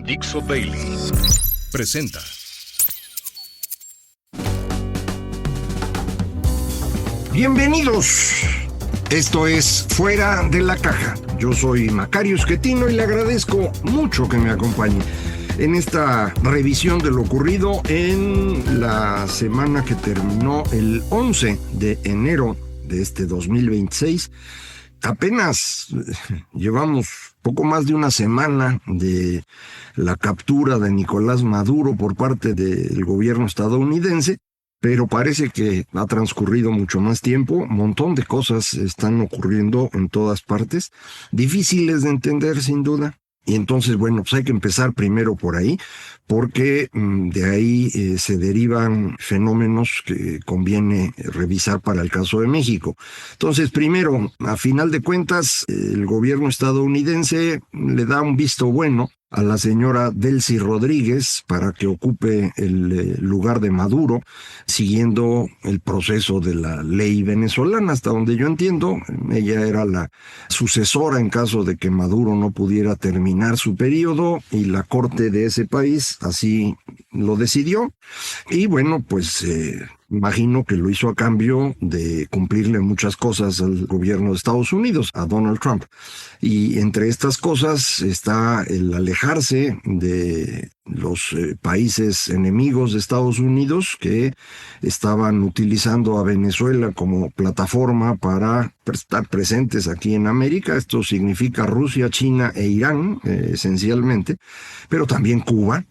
Dixo Daily presenta. Bienvenidos. Esto es Fuera de la Caja. Yo soy Macario Schettino y le agradezco mucho que me acompañe en esta revisión de lo ocurrido en la semana que terminó el 11 de enero de este 2026. Apenas llevamos poco más de una semana de la captura de Nicolás Maduro por parte del gobierno estadounidense, pero parece que ha transcurrido mucho más tiempo. Un montón de cosas están ocurriendo en todas partes, difíciles de entender sin duda. Y entonces, bueno, pues hay que empezar primero por ahí, porque de ahí se derivan fenómenos que conviene revisar para el caso de México. Entonces, primero, a final de cuentas, el gobierno estadounidense le da un visto bueno a la señora Delcy Rodríguez para que ocupe el lugar de Maduro, siguiendo el proceso de la ley venezolana. Hasta donde yo entiendo, ella era la sucesora en caso de que Maduro no pudiera terminar su periodo, y la corte de ese país así lo decidió. Y bueno, pues imagino que lo hizo a cambio de cumplirle muchas cosas al gobierno de Estados Unidos, a Donald Trump. Y entre estas cosas está el alejarse de los países enemigos de Estados Unidos que estaban utilizando a Venezuela como plataforma para estar presentes aquí en América. Esto significa Rusia, China e Irán, esencialmente, pero también Cuba.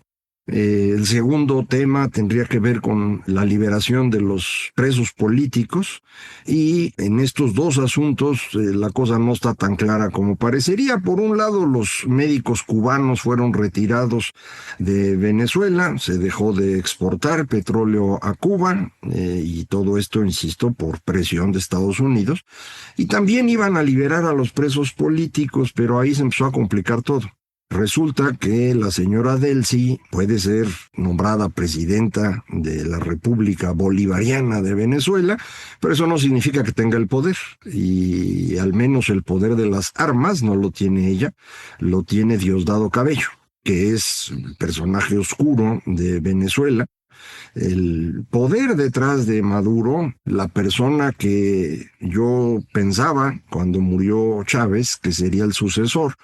El segundo tema tendría que ver con la liberación de los presos políticos, y en estos dos asuntos la cosa no está tan clara como parecería. Por un lado, los médicos cubanos fueron retirados de Venezuela, se dejó de exportar petróleo a Cuba, y todo esto, insisto, por presión de Estados Unidos. Y también iban a liberar a los presos políticos, pero ahí se empezó a complicar todo. Resulta que la señora Delcy puede ser nombrada presidenta de la República Bolivariana de Venezuela, pero eso no significa que tenga el poder, y al menos el poder de las armas no lo tiene ella, lo tiene Diosdado Cabello, que es el personaje oscuro de Venezuela. El poder detrás de Maduro, la persona que yo pensaba cuando murió Chávez que sería el sucesor.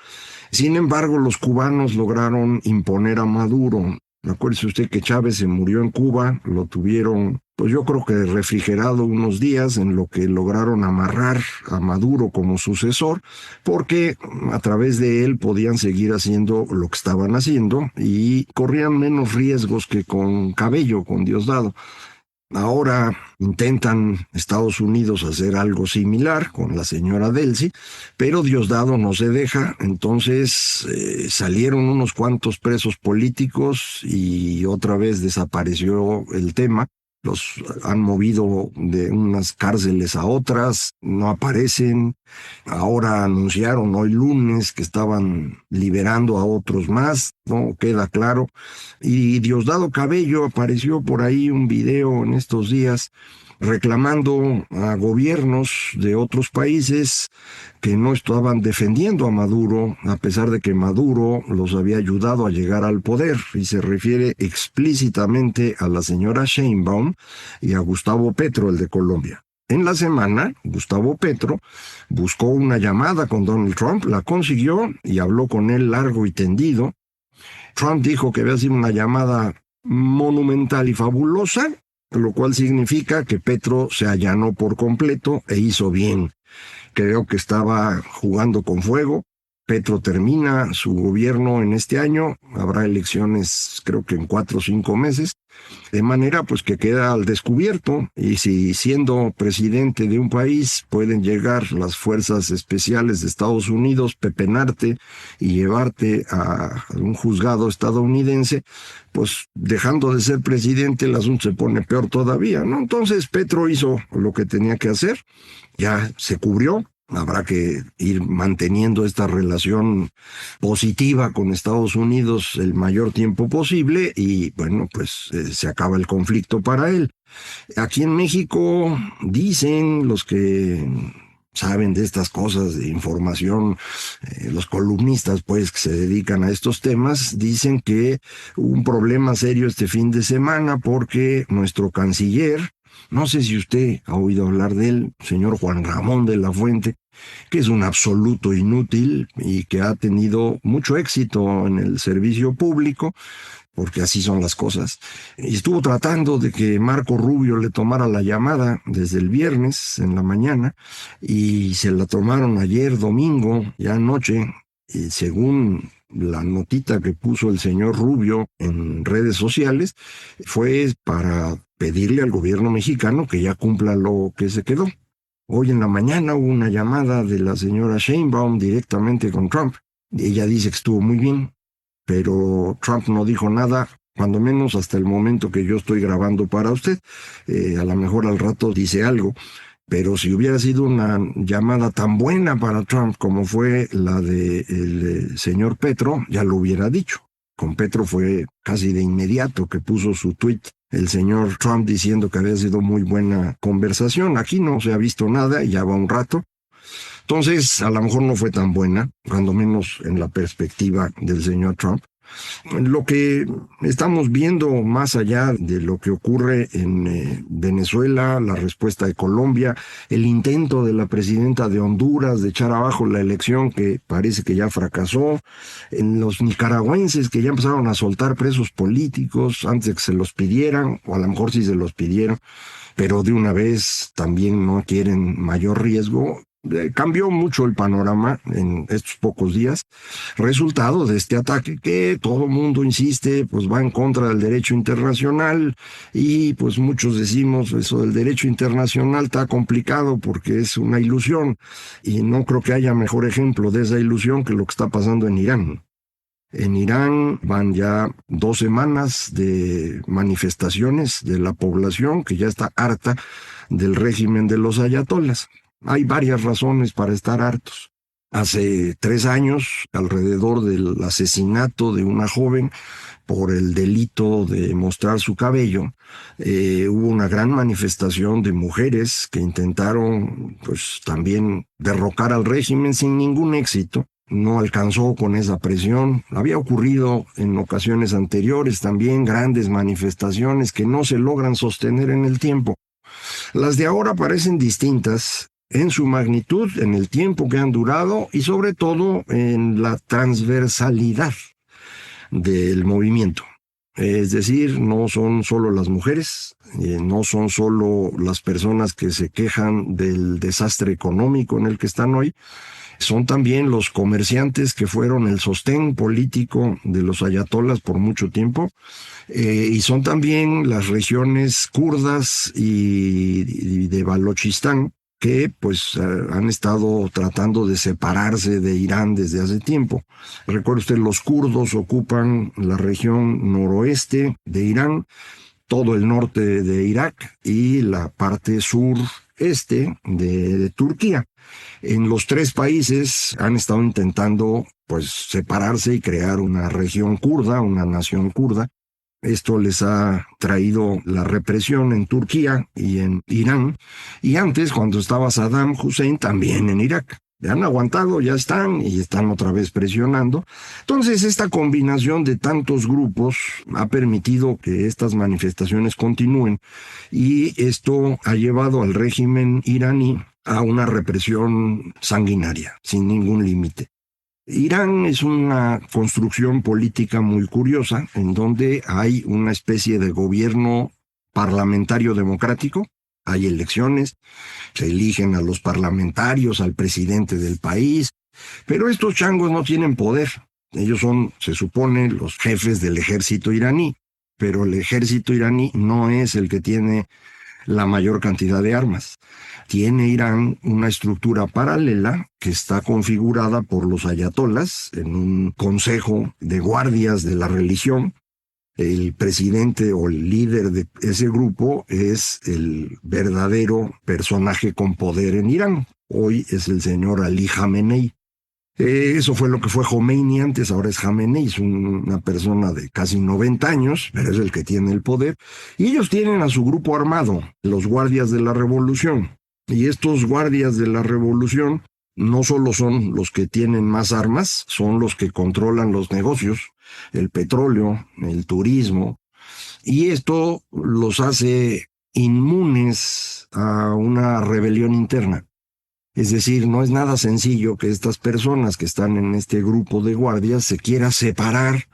Sin embargo, los cubanos lograron imponer a Maduro. Acuérdese usted que Chávez se murió en Cuba, lo tuvieron, pues yo creo que refrigerado unos días, en lo que lograron amarrar a Maduro como sucesor, porque a través de él podían seguir haciendo lo que estaban haciendo y corrían menos riesgos que con Cabello, con Diosdado. Ahora intentan Estados Unidos hacer algo similar con la señora Delcy, pero Diosdado no se deja. Entonces salieron unos cuantos presos políticos y otra vez desapareció el tema. Los han movido de unas cárceles a otras, no aparecen. Ahora anunciaron hoy lunes que estaban liberando a otros más, no queda claro. Y Diosdado Cabello, apareció por ahí un video en estos días reclamando a gobiernos de otros países que no estaban defendiendo a Maduro, a pesar de que Maduro los había ayudado a llegar al poder, y se refiere explícitamente a la señora Sheinbaum y a Gustavo Petro, el de Colombia. En la semana, Gustavo Petro buscó una llamada con Donald Trump, la consiguió y habló con él largo y tendido. Trump dijo que había sido una llamada monumental y fabulosa, lo cual significa que Petro se allanó por completo e hizo bien. Creo que estaba jugando con fuego. Petro termina su gobierno en este año, habrá elecciones creo que en 4 o 5 meses, de manera pues que queda al descubierto. Y si siendo presidente de un país pueden llegar las fuerzas especiales de Estados Unidos, pepenarte y llevarte a un juzgado estadounidense, pues dejando de ser presidente el asunto se pone peor todavía, ¿no? Entonces Petro hizo lo que tenía que hacer, ya se cubrió. Habrá que ir manteniendo esta relación positiva con Estados Unidos el mayor tiempo posible y, bueno, pues se acaba el conflicto para él. Aquí en México dicen los que saben de estas cosas, de información, los columnistas pues que se dedican a estos temas, dicen que hubo un problema serio este fin de semana porque nuestro canciller, no sé si usted ha oído hablar de él, señor Juan Ramón de la Fuente, que es un absoluto inútil y que ha tenido mucho éxito en el servicio público, porque así son las cosas. Y estuvo tratando de que Marco Rubio le tomara la llamada desde el viernes en la mañana y se la tomaron ayer domingo, ya anoche, y según la notita que puso el señor Rubio en redes sociales, fue para pedirle al gobierno mexicano que ya cumpla lo que se quedó. Hoy en la mañana hubo una llamada de la señora Sheinbaum directamente con Trump. Ella dice que estuvo muy bien, pero Trump no dijo nada, cuando menos hasta el momento que yo estoy grabando para usted. A lo mejor al rato dice algo, pero si hubiera sido una llamada tan buena para Trump como fue la del señor Petro, ya lo hubiera dicho. Con Petro fue casi de inmediato que puso su tuit el señor Trump diciendo que había sido muy buena conversación. Aquí no se ha visto nada y ya va un rato. Entonces, a lo mejor no fue tan buena, cuando menos en la perspectiva del señor Trump. Lo que estamos viendo más allá de lo que ocurre en Venezuela, la respuesta de Colombia, el intento de la presidenta de Honduras de echar abajo la elección que parece que ya fracasó, en los nicaragüenses que ya empezaron a soltar presos políticos antes de que se los pidieran, o a lo mejor sí se los pidieron, pero de una vez también no quieren mayor riesgo. Cambió mucho el panorama en estos pocos días, resultado de este ataque que todo el mundo insiste, pues va en contra del derecho internacional y pues muchos decimos eso del derecho internacional está complicado porque es una ilusión y no creo que haya mejor ejemplo de esa ilusión que lo que está pasando en Irán. En Irán van ya 2 semanas de manifestaciones de la población que ya está harta del régimen de los ayatolas. Hay varias razones para estar hartos. Hace 3 años, alrededor del asesinato de una joven por el delito de mostrar su cabello, hubo una gran manifestación de mujeres que intentaron, pues, también derrocar al régimen sin ningún éxito. No alcanzó con esa presión. Había ocurrido en ocasiones anteriores también grandes manifestaciones que no se logran sostener en el tiempo. Las de ahora parecen distintas en su magnitud, en el tiempo que han durado y sobre todo en la transversalidad del movimiento. Es decir, no son solo las mujeres, no son solo las personas que se quejan del desastre económico en el que están hoy, son también los comerciantes que fueron el sostén político de los ayatolas por mucho tiempo, y son también las regiones kurdas y de Balochistán, que pues han estado tratando de separarse de Irán desde hace tiempo. Recuerde usted, los kurdos ocupan la región noroeste de Irán, todo el norte de Irak y la parte sureste de Turquía. En los 3 países han estado intentando pues separarse y crear una región kurda, una nación kurda. Esto les ha traído la represión en Turquía y en Irán, y antes, cuando estaba Saddam Hussein, también en Irak. Ya han aguantado, ya están, y están otra vez presionando. Entonces, esta combinación de tantos grupos ha permitido que estas manifestaciones continúen, y esto ha llevado al régimen iraní a una represión sanguinaria, sin ningún límite. Irán es una construcción política muy curiosa, en donde hay una especie de gobierno parlamentario democrático, hay elecciones, se eligen a los parlamentarios, al presidente del país, pero estos changos no tienen poder. Ellos son, se supone, los jefes del ejército iraní, pero el ejército iraní no es el que tiene la mayor cantidad de armas. Tiene Irán una estructura paralela que está configurada por los ayatolas en un consejo de guardias de la religión. El presidente o el líder de ese grupo es el verdadero personaje con poder en Irán. Hoy es el señor Ali Khamenei. Eso fue lo que fue Khomeini antes, ahora es Khamenei, es una persona de casi 90 años, pero es el que tiene el poder. Y ellos tienen a su grupo armado, los guardias de la revolución. Y estos guardias de la revolución no solo son los que tienen más armas, son los que controlan los negocios, el petróleo, el turismo, y esto los hace inmunes a una rebelión interna. Es decir, no es nada sencillo que estas personas que están en este grupo de guardias se quieran separar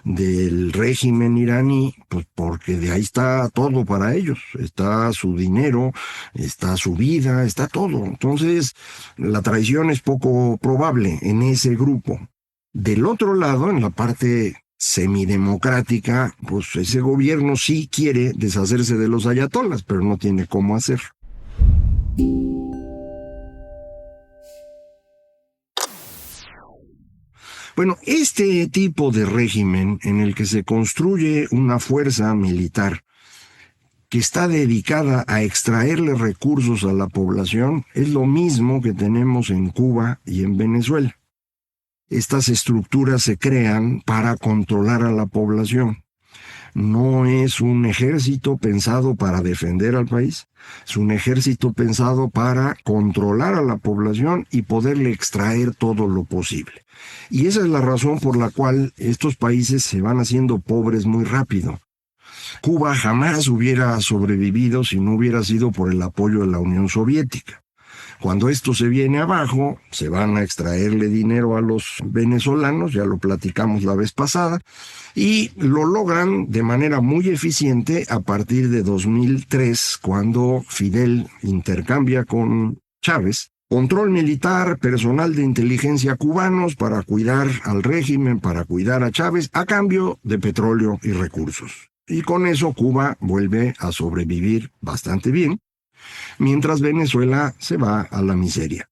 del régimen iraní, pues porque de ahí está todo para ellos. Está su dinero, está su vida, está todo. Entonces, la traición es poco probable en ese grupo. Del otro lado, en la parte semidemocrática, pues ese gobierno sí quiere deshacerse de los ayatolas, pero no tiene cómo hacer. Bueno, este tipo de régimen en el que se construye una fuerza militar que está dedicada a extraerle recursos a la población es lo mismo que tenemos en Cuba y en Venezuela. Estas estructuras se crean para controlar a la población. No es un ejército pensado para defender al país, es un ejército pensado para controlar a la población y poderle extraer todo lo posible. Y esa es la razón por la cual estos países se van haciendo pobres muy rápido. Cuba jamás hubiera sobrevivido si no hubiera sido por el apoyo de la Unión Soviética. Cuando esto se viene abajo, se van a extraerle dinero a los venezolanos, ya lo platicamos la vez pasada, y lo logran de manera muy eficiente a partir de 2003, cuando Fidel intercambia con Chávez control militar, personal de inteligencia cubanos para cuidar al régimen, para cuidar a Chávez, a cambio de petróleo y recursos. Y con eso Cuba vuelve a sobrevivir bastante bien, mientras Venezuela se va a la miseria.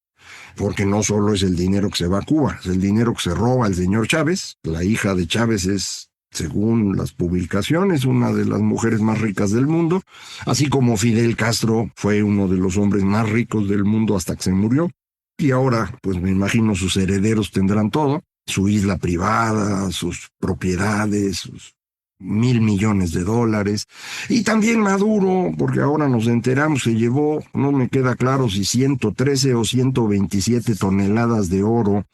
Porque no solo es el dinero que se va a Cuba, es el dinero que se roba el señor Chávez. La hija de Chávez es, según las publicaciones, una de las mujeres más ricas del mundo, así como Fidel Castro fue uno de los hombres más ricos del mundo hasta que se murió. Y ahora, pues me imagino sus herederos tendrán todo, su isla privada, sus propiedades, sus $1,000 millones. Y también Maduro, porque ahora nos enteramos, se llevó, no me queda claro si 113 o 127 toneladas de oro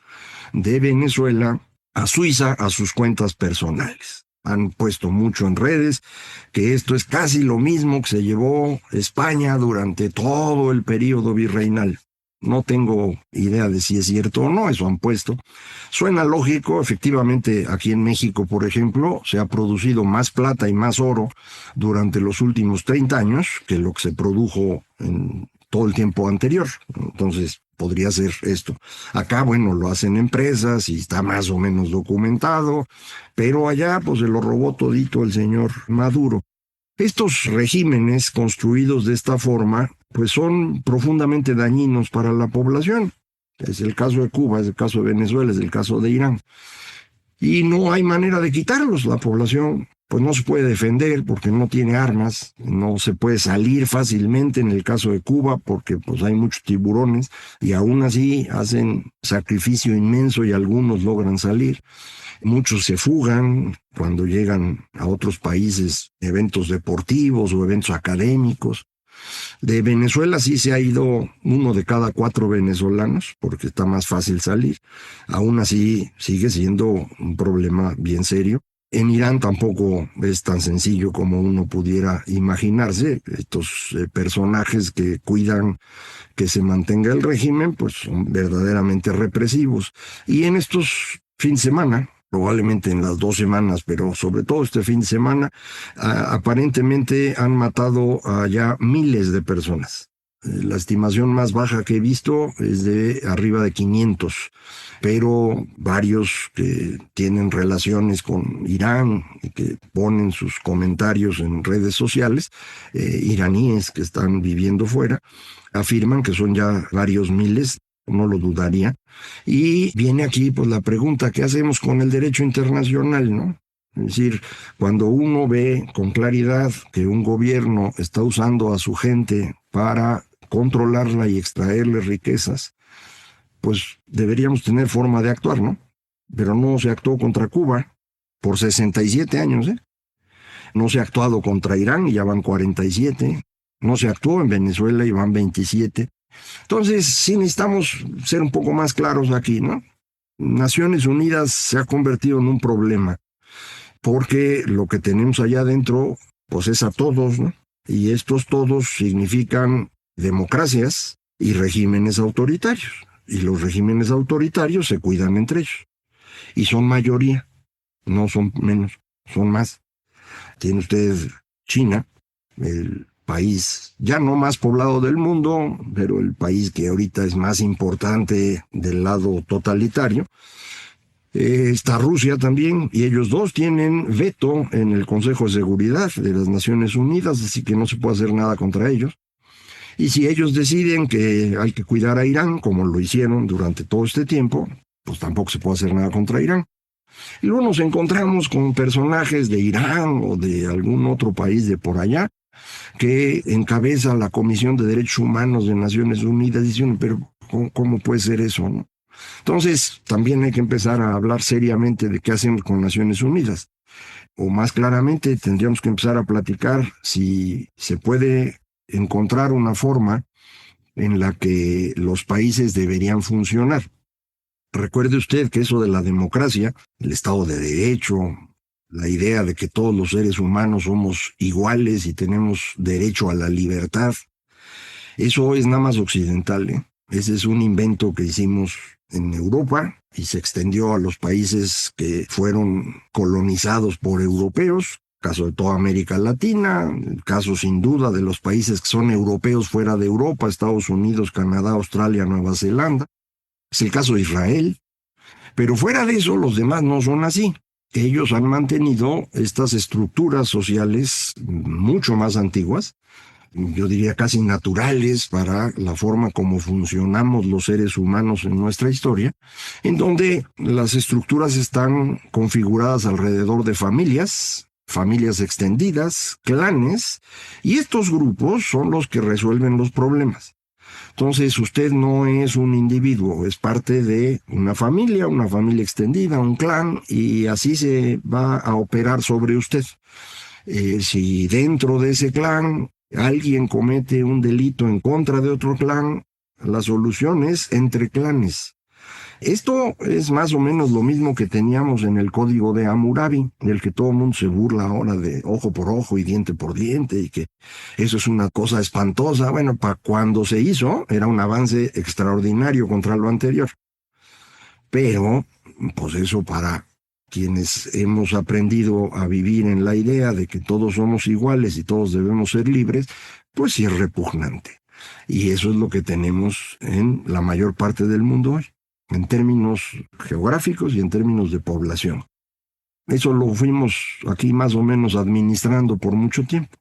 de Venezuela a Suiza, a sus cuentas personales. Han puesto mucho en redes que esto es casi lo mismo que se llevó España durante todo el periodo virreinal. No tengo idea de si es cierto o no, eso han puesto. Suena lógico, efectivamente aquí en México, por ejemplo, se ha producido más plata y más oro durante los últimos 30 años que lo que se produjo en todo el tiempo anterior. Entonces, podría ser esto. Acá, bueno, lo hacen empresas y está más o menos documentado, pero allá, pues se lo robó todito el señor Maduro. Estos regímenes construidos de esta forma, pues son profundamente dañinos para la población. Es el caso de Cuba, es el caso de Venezuela, es el caso de Irán. Y no hay manera de quitarlos. La población pues no se puede defender porque no tiene armas, no se puede salir fácilmente en el caso de Cuba porque pues hay muchos tiburones y aún así hacen sacrificio inmenso y algunos logran salir. Muchos se fugan cuando llegan a otros países, eventos deportivos o eventos académicos. De Venezuela sí se ha ido 1 de cada 4 venezolanos, porque está más fácil salir. Aún así sigue siendo un problema bien serio. En Irán tampoco es tan sencillo como uno pudiera imaginarse. Estos personajes que cuidan que se mantenga el régimen, pues son verdaderamente represivos. Y en estos fines de semana, probablemente en las 2 semanas, pero sobre todo este fin de semana, aparentemente han matado a ya miles de personas. La estimación más baja que he visto es de arriba de 500, pero varios que tienen relaciones con Irán y que ponen sus comentarios en redes sociales, iraníes que están viviendo fuera, afirman que son ya varios miles. No lo dudaría. Y viene aquí pues la pregunta, ¿qué hacemos con el derecho internacional, no? Es decir, cuando uno ve con claridad que un gobierno está usando a su gente para controlarla y extraerle riquezas, pues deberíamos tener forma de actuar, ¿no? Pero no se actuó contra Cuba por 67 años, ¿eh? No se ha actuado contra Irán y ya van 47. No se actuó en Venezuela y van 27. Entonces, sí necesitamos ser un poco más claros aquí, ¿no? Naciones Unidas se ha convertido en un problema, porque lo que tenemos allá adentro, pues es a todos, ¿no? Y estos todos significan democracias y regímenes autoritarios. Y los regímenes autoritarios se cuidan entre ellos. Y son mayoría, no son menos, son más. Tiene usted China, el país ya no más poblado del mundo, pero el país que ahorita es más importante del lado totalitario. Está Rusia también, y ellos dos tienen veto en el Consejo de Seguridad de las Naciones Unidas, así que no se puede hacer nada contra ellos. Y si ellos deciden que hay que cuidar a Irán, como lo hicieron durante todo este tiempo, pues tampoco se puede hacer nada contra Irán. Y luego nos encontramos con personajes de Irán o de algún otro país de por allá que encabeza la Comisión de Derechos Humanos de Naciones Unidas, diciendo, pero ¿cómo puede ser eso, no? Entonces, también hay que empezar a hablar seriamente de qué hacemos con Naciones Unidas. O más claramente, tendríamos que empezar a platicar si se puede encontrar una forma en la que los países deberían funcionar. Recuerde usted que eso de la democracia, el Estado de Derecho, la idea de que todos los seres humanos somos iguales y tenemos derecho a la libertad, eso es nada más occidental, ¿eh? Ese es un invento que hicimos en Europa y se extendió a los países que fueron colonizados por europeos, caso de toda América Latina, el caso sin duda de los países que son europeos fuera de Europa, Estados Unidos, Canadá, Australia, Nueva Zelanda. Es el caso de Israel. Pero fuera de eso, los demás no son así. Ellos han mantenido estas estructuras sociales mucho más antiguas, yo diría casi naturales para la forma como funcionamos los seres humanos en nuestra historia, en donde las estructuras están configuradas alrededor de familias extendidas, clanes, y estos grupos son los que resuelven los problemas. Entonces usted no es un individuo, es parte de una familia extendida, un clan, y así se va a operar sobre usted. Si dentro de ese clan alguien comete un delito en contra de otro clan, la solución es entre clanes. Esto es más o menos lo mismo que teníamos en el código de Hammurabi, del que todo el mundo se burla ahora de ojo por ojo y diente por diente, y que eso es una cosa espantosa. Bueno, para cuando se hizo, era un avance extraordinario contra lo anterior. Pero, pues eso para quienes hemos aprendido a vivir en la idea de que todos somos iguales y todos debemos ser libres, pues sí es repugnante. Y eso es lo que tenemos en la mayor parte del mundo hoy, en términos geográficos y en términos de población. Eso lo fuimos aquí más o menos administrando por mucho tiempo.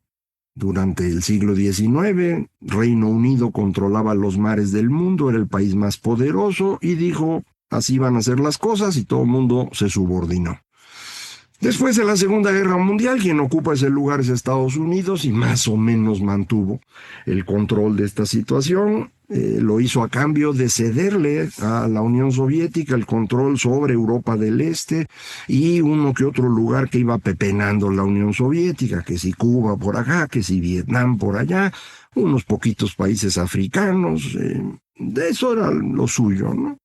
Durante el siglo XIX, Reino Unido controlaba los mares del mundo, era el país más poderoso y dijo, así van a ser las cosas, y todo el mundo se subordinó. Después de la Segunda Guerra Mundial, quien ocupa ese lugar es Estados Unidos y más o menos mantuvo el control de esta situación. Lo hizo a cambio de cederle a la Unión Soviética el control sobre Europa del Este y uno que otro lugar que iba pepenando la Unión Soviética, que si Cuba por acá, que si Vietnam por allá, unos poquitos países africanos. Eso era lo suyo, ¿no?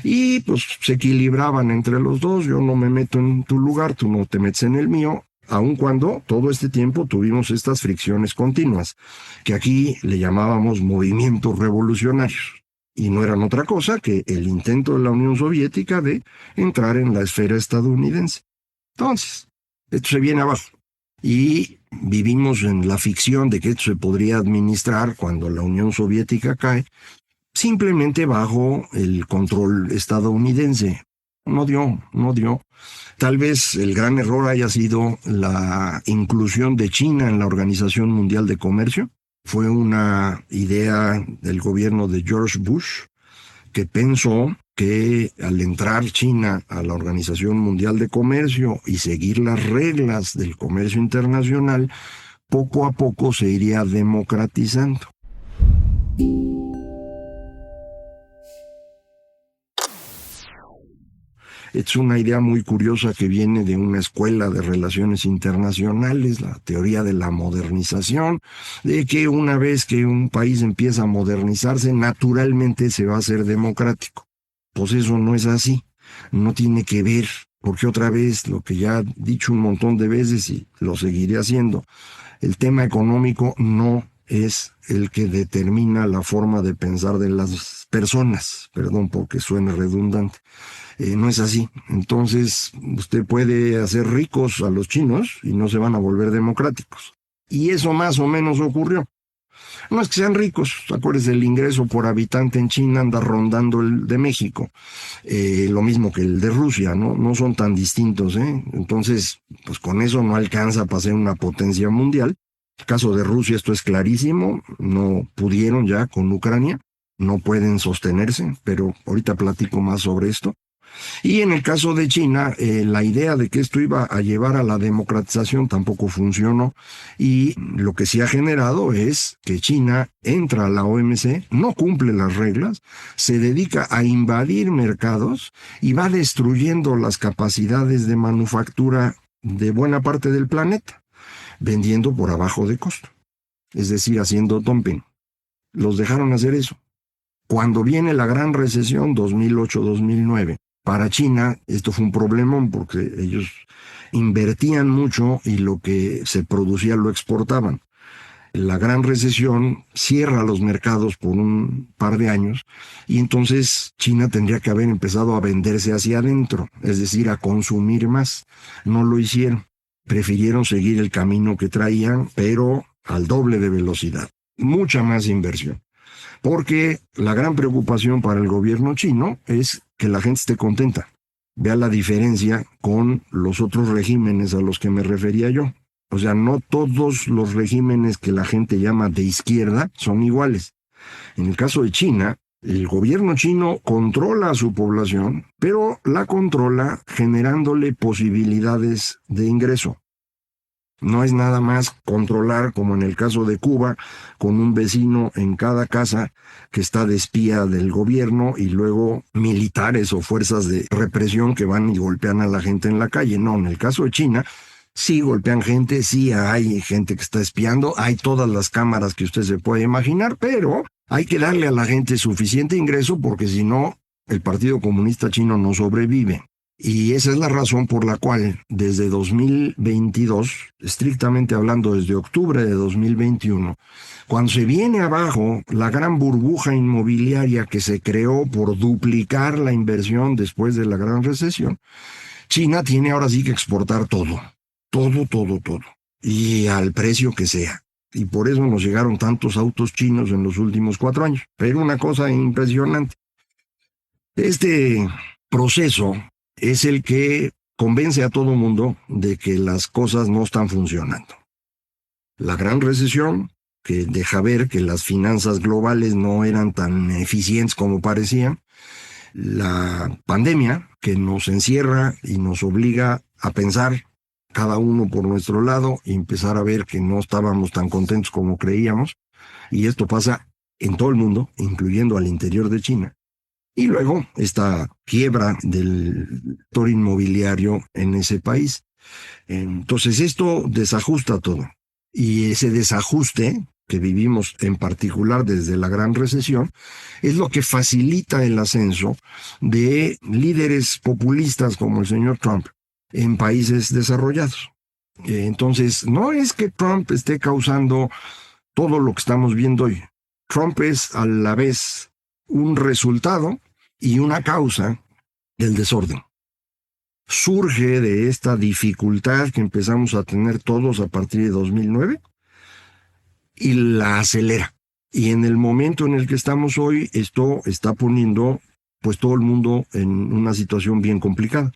Y pues se equilibraban entre los dos, yo no me meto en tu lugar, tú no te metes en el mío, aun cuando todo este tiempo tuvimos estas fricciones continuas, que aquí le llamábamos movimientos revolucionarios, y no eran otra cosa que el intento de la Unión Soviética de entrar en la esfera estadounidense. Entonces, esto se viene abajo, y vivimos en la ficción de que esto se podría administrar cuando la Unión Soviética cae, simplemente bajo el control estadounidense. No dio. Tal vez el gran error haya sido la inclusión de China en la Organización Mundial de Comercio. Fue una idea del gobierno de George Bush, que pensó que al entrar China a la Organización Mundial de Comercio y seguir las reglas del comercio internacional, poco a poco se iría democratizando. Es una idea muy curiosa que viene de una escuela de relaciones internacionales, la teoría de la modernización, de que una vez que un país empieza a modernizarse, naturalmente se va a hacer democrático. Pues eso no es así, no tiene que ver, porque otra vez, lo que ya he dicho un montón de veces y lo seguiré haciendo, el tema económico no es el que determina la forma de pensar de las personas, perdón porque suene redundante. No es así. Entonces, usted puede hacer ricos a los chinos y no se van a volver democráticos. Y eso más o menos ocurrió. No es que sean ricos, acuérdense, el ingreso por habitante en China anda rondando el de México, lo mismo que el de Rusia, ¿no? No son tan distintos, ¿eh? Entonces, pues con eso no alcanza para ser una potencia mundial. En el caso de Rusia esto es clarísimo, no pudieron ya con Ucrania, no pueden sostenerse, pero ahorita platico más sobre esto. Y en el caso de China, la idea de que esto iba a llevar a la democratización tampoco funcionó, y lo que sí ha generado es que China entra a la OMC, no cumple las reglas, se dedica a invadir mercados y va destruyendo las capacidades de manufactura de buena parte del planeta, vendiendo por abajo de costo, es decir, haciendo dumping. Los dejaron hacer eso. Cuando viene la gran recesión 2008-2009, para China esto fue un problemón porque ellos invertían mucho y lo que se producía lo exportaban. La gran recesión cierra los mercados por un par de años y entonces China tendría que haber empezado a venderse hacia adentro, es decir, a consumir más. No lo hicieron. Prefirieron seguir el camino que traían, pero al doble de velocidad. Mucha más inversión. Porque la gran preocupación para el gobierno chino es que la gente esté contenta. Vea la diferencia con los otros regímenes a los que me refería yo. O sea, no todos los regímenes que la gente llama de izquierda son iguales. En el caso de China, el gobierno chino controla a su población, pero la controla generándole posibilidades de ingreso. No es nada más controlar, como en el caso de Cuba, con un vecino en cada casa que está de espía del gobierno y luego militares o fuerzas de represión que van y golpean a la gente en la calle. No, en el caso de China, sí golpean gente, sí hay gente que está espiando, hay todas las cámaras que usted se puede imaginar, pero hay que darle a la gente suficiente ingreso porque si no, el Partido Comunista Chino no sobrevive. Y esa es la razón por la cual desde 2022, estrictamente hablando desde octubre de 2021, cuando se viene abajo la gran burbuja inmobiliaria que se creó por duplicar la inversión después de la gran recesión, China tiene ahora sí que exportar todo, y al precio que sea. Y por eso nos llegaron tantos autos chinos en los últimos 4 años. Pero una cosa impresionante. Este proceso es el que convence a todo mundo de que las cosas no están funcionando. La gran recesión, que deja ver que las finanzas globales no eran tan eficientes como parecían. La pandemia, que nos encierra y nos obliga a pensar cada uno por nuestro lado y empezar a ver que no estábamos tan contentos como creíamos. Y esto pasa en todo el mundo, incluyendo al interior de China. Y luego esta quiebra del sector inmobiliario en ese país. Entonces esto desajusta todo. Y ese desajuste que vivimos en particular desde la gran recesión es lo que facilita el ascenso de líderes populistas como el señor Trump en países desarrollados. Entonces no es que Trump esté causando todo lo que estamos viendo hoy. Trump es a la vez un resultado y una causa del desorden. Surge de esta dificultad que empezamos a tener todos a partir de 2009 y la acelera. Y en el momento en el que estamos hoy, esto está poniendo pues todo el mundo en una situación bien complicada.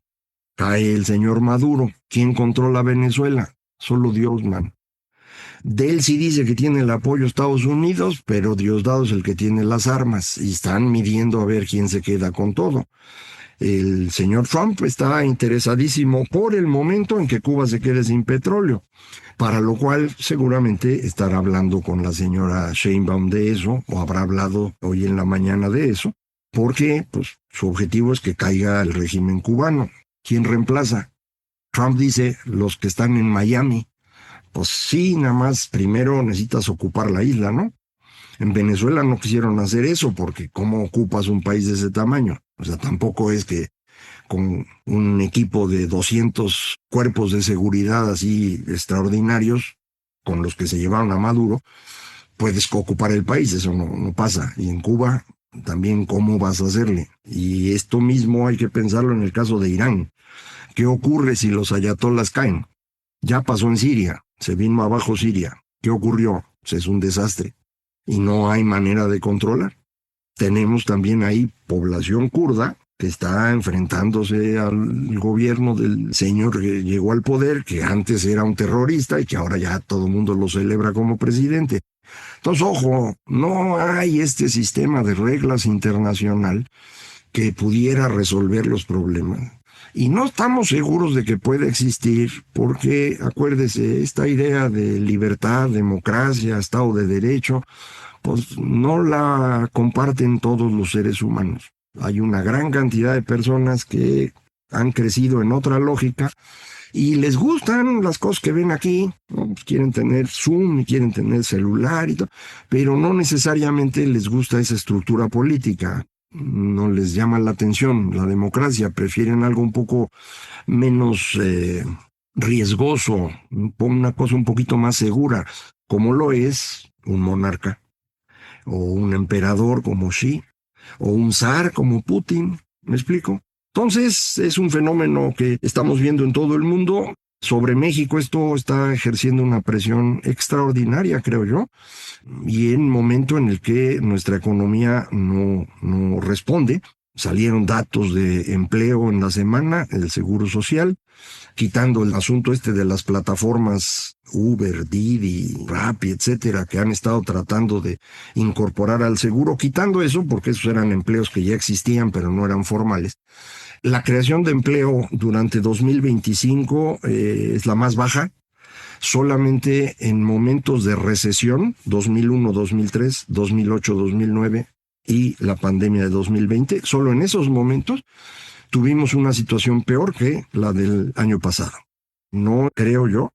Cae el señor Maduro. ¿Quién controla Venezuela? Solo Dios, man. De él sí dice que tiene el apoyo de Estados Unidos, pero Diosdado es el que tiene las armas y están midiendo a ver quién se queda con todo. El señor Trump está interesadísimo por el momento en que Cuba se quede sin petróleo, para lo cual seguramente estará hablando con la señora Sheinbaum de eso, o habrá hablado hoy en la mañana de eso. porque pues, su objetivo es que caiga el régimen cubano. ¿Quién reemplaza? Trump dice, los que están en Miami. Pues sí, nada más primero necesitas ocupar la isla, ¿no? En Venezuela no quisieron hacer eso porque ¿cómo ocupas un país de ese tamaño? O sea, tampoco es que con un equipo de 200 cuerpos de seguridad así extraordinarios, con los que se llevaron a Maduro, puedes ocupar el país, eso no pasa. Y en Cuba también, ¿cómo vas a hacerle? Y esto mismo hay que pensarlo en el caso de Irán. ¿Qué ocurre si los ayatolás caen? Ya pasó en Siria, se vino abajo Siria. ¿Qué ocurrió? Pues es un desastre y no hay manera de controlar. Tenemos también ahí población kurda que está enfrentándose al gobierno del señor que llegó al poder, que antes era un terrorista y que ahora ya todo el mundo lo celebra como presidente. Entonces, ojo, no hay este sistema de reglas internacional que pudiera resolver los problemas. Y no estamos seguros de que pueda existir porque, acuérdese, esta idea de libertad, democracia, Estado de Derecho, pues no la comparten todos los seres humanos. Hay una gran cantidad de personas que han crecido en otra lógica y les gustan las cosas que ven aquí, ¿no? Pues quieren tener Zoom y quieren tener celular y todo, pero no necesariamente les gusta esa estructura política. No les llama la atención la democracia, prefieren algo un poco menos riesgoso, una cosa un poquito más segura, como lo es un monarca, o un emperador como Xi, o un zar como Putin, ¿me explico? Entonces es un fenómeno que estamos viendo en todo el mundo. Sobre México esto está ejerciendo una presión extraordinaria, creo yo, y en un momento en el que nuestra economía no responde. Salieron datos de empleo en la semana, el Seguro Social, quitando el asunto de las plataformas Uber, Didi, Rappi, etcétera, que han estado tratando de incorporar al seguro, quitando eso porque esos eran empleos que ya existían pero no eran formales. La creación de empleo durante 2025 es la más baja. Solamente en momentos de recesión, 2001, 2003, 2008, 2009 y la pandemia de 2020, solo en esos momentos tuvimos una situación peor que la del año pasado. No creo yo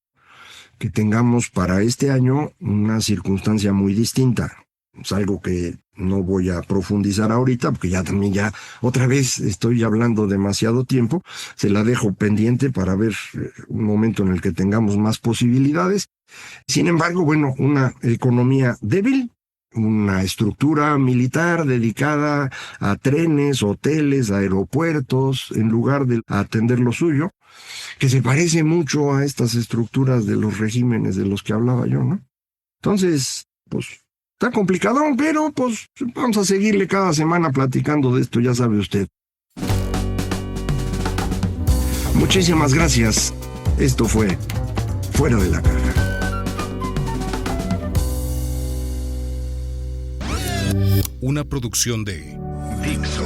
que tengamos para este año una circunstancia muy distinta. Es algo que no voy a profundizar ahorita, porque ya otra vez estoy hablando demasiado tiempo. Se la dejo pendiente para ver un momento en el que tengamos más posibilidades. Sin embargo, bueno, una economía débil, una estructura militar dedicada a trenes, hoteles, aeropuertos, en lugar de atender lo suyo, que se parece mucho a estas estructuras de los regímenes de los que hablaba yo, ¿no? Entonces, pues está complicado, pero pues vamos a seguirle cada semana platicando de esto, ya sabe usted. Muchísimas gracias. Esto fue Fuera de la Caja. Una producción de Dixo.